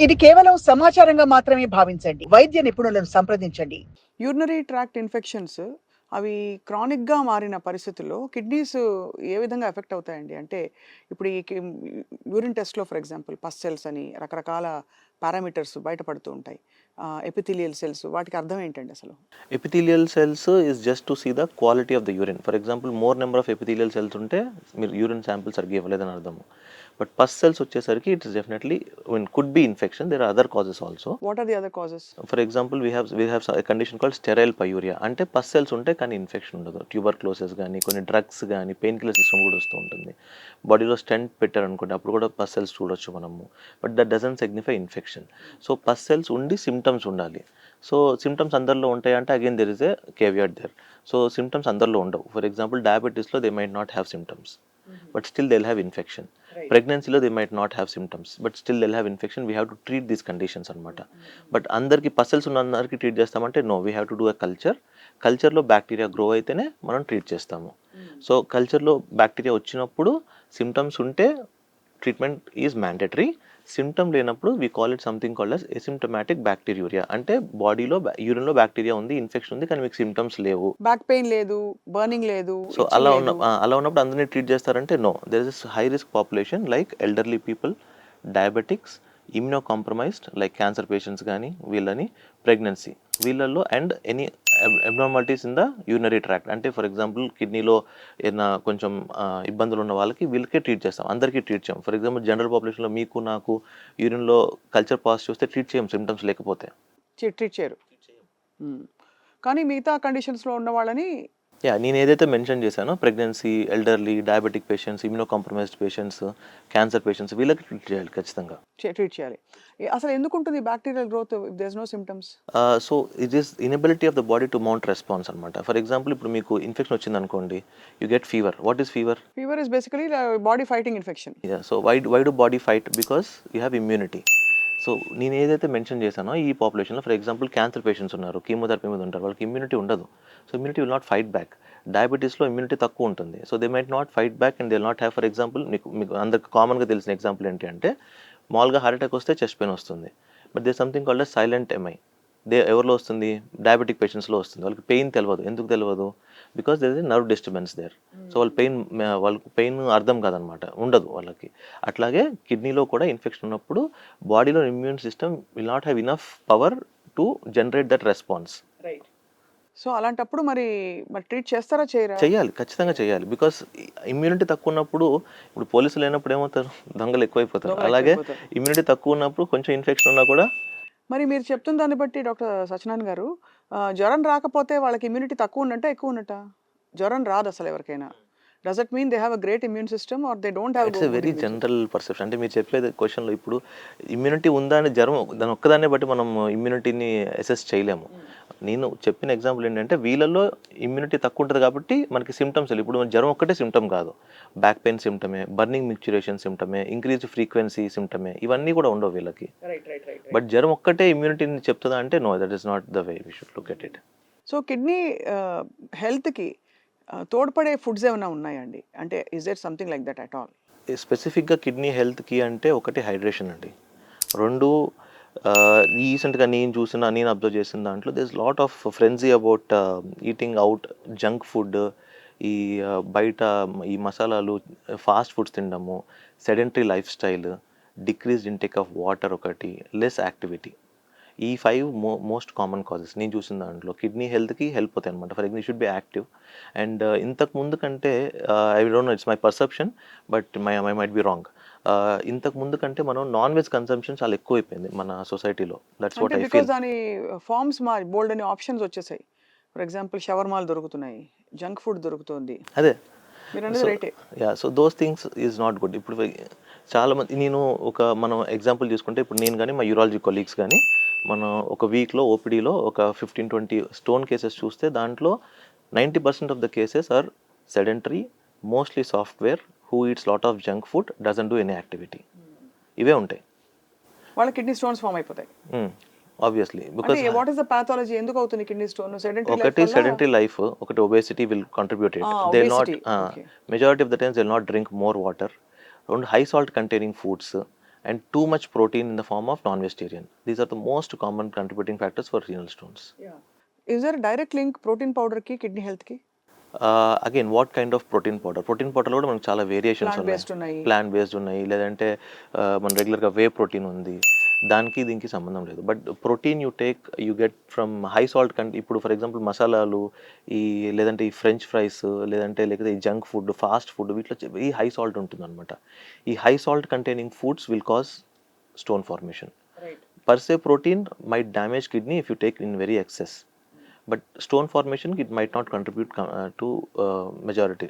ఇది కేవలం సమాచారంగా మాత్రమే భావించండి. వైద్య నిపుణులను సంప్రదించండి. యూరినరీ ట్రాక్ట్ ఇన్ఫెక్షన్స్ అవి క్రానిక్‌గా మారిన పరిస్థితుల్లో కిడ్నీస్ ఏ విధంగా ఎఫెక్ట్ అవుతాయండి? అంటే ఇప్పుడు ఈ యూరిన్ టెస్ట్‌లో ఫర్ ఎగ్జాంపుల్ పస్ సెల్స్ అని రకరకాల పారామీటర్స్ బయటపడుతూ ఉంటాయి. ఎపిథీలియల్ సెల్స్ వాటికి అర్థం ఏంటండి అసలు? Epithelial cells is just to see the quality of the urine. For example, more number of epithelial cells ఉంటే మీరు యూరిన్ శాంపిల్ సరిగ్గా ఇవ్వలేదని అర్థము. బట్ పస్ సెల్స్ వచ్చేసరికి it is definitely could be infection. There are other causes also. What are the other causes? For example we have condition called sterile pyuria. అంటే pus cells ఉంటాయి కానీ infection ఉండదు. Tuberculosis కానీ కొన్ని drugs కానీ pain killer system కూడా వస్తూ ఉంటుంది. బాడీలో స్టెంట్ పెట్టారనుకోండి అప్పుడు కూడా పస్ సెల్స్ చూడొచ్చు మనము. But that doesn't signify infection. So pus cells ఉండి సిమ్టమ్స్ ఉండాలి. సో సిమ్టమ్స్ అందరిలో ఉంటాయంటే again there is a caveat there. So symptoms అందరిలో ఉండవు. ఫర్ ఎగ్జాంపుల్ డయాబెటీస్లో they might not have symptoms but still they have infection. ప్రెగ్నెన్సీలో they might not have symptoms but still they have infection. We have to treat these conditions అనమాట. But అందరికీ pus cells ఉన్న అందరికీ treat చేస్తామంటే no, we have to do a కల్చర్లో bacteria grow అయితేనే మనం treat చేస్తాము. సో కల్చర్లో బ్యాక్టీరియా వచ్చినప్పుడు సిమ్టమ్స్ ఉంటే ట్రీట్మెంట్ ఈజ్ మ్యాండేటరీ. సిమ్టమ్ లేనప్పుడు we call it something called as asymptomatic bacteria. అంటే బాడీలో యూరిన్లో బ్యాక్టీరియా ఉంది, ఇన్ఫెక్షన్ ఉంది కానీ మీకు సిమ్టమ్స్ లేవు, బ్యాక్ పెయిన్ లేదు, బర్నింగ్ లేదు, సో అలా ఉన్నప్పుడు అందరినీ ట్రీట్ చేస్తారంటే no. There is high risk population like elderly people, diabetics, immunocompromised like cancer patients కానీ వీళ్ళని, ప్రెగ్నెన్సీ వీళ్ళల్లో and any abnormalities in the urinary tract. అంటే ఫర్ ఎగ్జాంపుల్ కిడ్నీలో ఏదైనా కొంచెం ఇబ్బందులు ఉన్న వాళ్ళకి వీళ్ళకే ట్రీట్ చేస్తాం, అందరికీ ట్రీట్ చేయం. ఫర్ ఎగ్జాంపుల్ జనరల్ పాపులేషన్లో మీకు నాకు యూరిన్లో కల్చర్ పాస్ చూస్తే ట్రీట్ చేయం సిమ్టమ్స్ లేకపోతే. ట్రీట్ చేయరు. కానీ మిగతా కండిషన్స్‌లో ఉన్న వాళ్ళని నేను ఏదైతే మెన్షన్ చేశానో pregnancy, elderly, diabetic patients, immunocompromised patients, cancer patients వీళ్ళకి ట్రీట్ చేయాలి ఖచ్చితంగా. ట్రీట్ చేయాలి. అసలు ఎందుకు ఉంటుంది bacterial growth if there is no symptoms? So it is inability of the body to mount response అనమాట. ఫర్ ఎగ్జాంపుల్ ఇప్పుడు మీకు ఇన్ఫెక్షన్ వచ్చింది అనుకోండి, you get fever. What is fever? Fever is basically body fighting infection. So why do body fight? Because you have immunity. So నేను ఏదైతే mention చేశానో ఈ పాపులేషన్లో ఫర్ ఎగ్జాంపుల్ క్యాన్సర్ పేషెంట్స్ ఉన్నారు, కీమోథెరపీ మీద ఉంటారు, వాళ్ళకి ఇమ్యూనిటీ ఉండదు. So immunity will not fight back. డయాబెటీస్లో ఇమ్యూనిటీ తక్కువ ఉంటుంది. So they might not fight back and they will not have. For example మీకు అందరికి కామన్గా తెలిసిన ఎగ్జాంపుల్ ఏంటి అంటే మామూలుగా హార్ట్ అటాక్ వస్తే చెస్ట్ పెయిన్ వస్తుంది. But they something called silent MI. ఎవరిలో వస్తుంది? డయాబెటిక్ పేషెంట్స్లో వస్తుంది. వాళ్ళకి పెయిన్ తెలియదు. ఎందుకు తెలియదు? Because there is a nerve disturbance there. So వాళ్ళకి పెయిన్ అర్థం కాదనమాట, ఉండదు వాళ్ళకి. అట్లాగే కిడ్నీలో కూడా ఇన్ఫెక్షన్ ఉన్నప్పుడు బాడీలో immune system will not have enough power to generate that response. So అలాంటప్పుడు మరి ట్రీట్ చేస్తారా చేయరా? చేయాలి, ఖచ్చితంగా చేయాలి. బికాస్ ఇమ్యూనిటీ తక్కువ ఉన్నప్పుడు, ఇప్పుడు పోలీసులు లేనప్పుడు ఏమవుతారు? దొంగలు ఎక్కువైపోతారు. అలాగే ఇమ్యూనిటీ తక్కువ ఉన్నప్పుడు కొంచెం ఇన్ఫెక్షన్ ఉన్నా కూడా. మరి మీరు చెప్తున్న దాన్ని బట్టి డాక్టర్ సత్యనారాయణ గారు, జ్వరం రాకపోతే వాళ్ళకి ఇమ్యూనిటీ తక్కువ ఉన్నట్టా ఎక్కువ ఉన్నట్టా? జ్వరం రాదు అసలు ఎవరికైనా. Does it mean they have a great immune system or they don't have? It's a very general perception. అంటే మీరు చెప్పేది క్వశ్చన్లో ఇప్పుడు ఇమ్యూనిటీ ఉందా అని జ్వరం దాని ఒక్కదాన్ని బట్టి మనం ఇమ్యూనిటీని అసెస్ చేయలేము. నేను చెప్పిన ఎగ్జాంపుల్ ఏంటంటే వీళ్ళల్లో ఇమ్యూనిటీ తక్కువ ఉంటుంది కాబట్టి మనకి సిమ్టమ్స్. ఇప్పుడు జ్వరం ఒక్కటే సిమ్టమ్ కాదు, బ్యాక్ పెయిన్ సిమ్టమే, బర్నింగ్ మిక్చురేషన్ సిమ్టమే, ఇంక్రీజ్ ఫ్రీక్వెన్సీ సిమ్టమే, ఇవన్నీ కూడా ఉండవు వీళ్ళకి. బట్ జ్వరం ఒక్కటే ఇమ్యూనిటీని చెప్తుందా అంటే no, that is not the way we should look at it. So kidney హెల్త్కి తోడ్పడే ఫుడ్స్ ఏమైనా ఉన్నాయండి? అంటే is there something like that at all? స్పెసిఫిక్గా కిడ్నీ హెల్త్కి అంటే ఒకటి హైడ్రేషన్ అండి. రెండు రీసెంట్గా నేను అబ్జర్వ్ చేసిన దాంట్లో this lot of frenzy about eating out, junk food, ఈ బయట ఈ మసాలాలు, ఫాస్ట్ ఫుడ్స్ తినడము, sedentary life style, decreased intake of water ఒకటి, లెస్ యాక్టివిటీ. ఈ 5 మోస్ట్ కామన్ కాజెస్ నేను చూసిన దాంట్లో కిడ్నీ హెల్త్కి హెల్ప్ అవుతాయి అనమాట. For example should be active. And ఇంతకు ముందు కంటే I don't know, it's my perception but my might be wrong. ఇంతకు ముందు కంటే మనం నాన్ వెజ్ కన్సంప్షన్ చాలా ఎక్కువైపోయింది మన సొసైటీలో. That's what I feel. దాని ఫార్మ్స్ బోల్డ్ అని ఆప్షన్స్ వచ్చేసాయి. ఫర్ ఎగ్జాంపుల్ షవర్మాలు దొరుకుతున్నాయి, జంక్ ఫుడ్ దొరుకుతుంది. అదే మీరు అనేది రైటే. So those things is not good. ఇప్పుడు చాలామంది మనం ఎగ్జాంపుల్ తీసుకుంటే ఇప్పుడు నేను కానీ మా యూరాలజీ కొలీగ్స్ కానీ మనం ఒక వీక్లో ఓపీడీలో ఒక 15-20 స్టోన్ కేసెస్ చూస్తే దాంట్లో 90% of the cases are sedentary, mostly software, who eats lot of junk food, doesn't do any activity. ఇవే ఉంటాయి. వాళ్ళ కిడ్నీ స్టోన్స్ ఫామ్ అయిపోతాయి. Obviously because what is the pathology? ఎందుకు అవుతుంది కిడ్నీ స్టోన్? ఒకటి సెడెంటరీ లైఫ్, ఒకటి obesity will contribute it. They not majority of the times they not drink more water. రెండు high salt containing foods and too much protein in the form of non-vegetarian. These are the most common contributing factors for renal stones. Is there direct link protein పౌడర్కి kidney హెల్త్కి? Again what kind of protein powder? Protein పౌడర్లో కూడా మనకు చాలా variations plant ఉన్నాయి. Based ఉన్నాయి. Plant based ఉన్నాయి, లేదంటే మన రెగ్యులర్గా వే ప్రోటీన్ ఉంది. దానికి దీనికి సంబంధం లేదు. But protein you get from high salt ఇప్పుడు ఫర్ ఎగ్జాంపుల్ మసాలాలు, లేదంటే ఈ ఫ్రెంచ్ ఫ్రైస్, లేకపోతే ఈ జంక్ ఫుడ్, ఫాస్ట్ ఫుడ్, వీటిలో ఈ హై సాల్ట్ ఉంటుందన్నమాట. ఈ high salt containing foods will cause stone formation. Per se protein might damage kidney if you take in very excess, but stone formation it might not contribute to majority.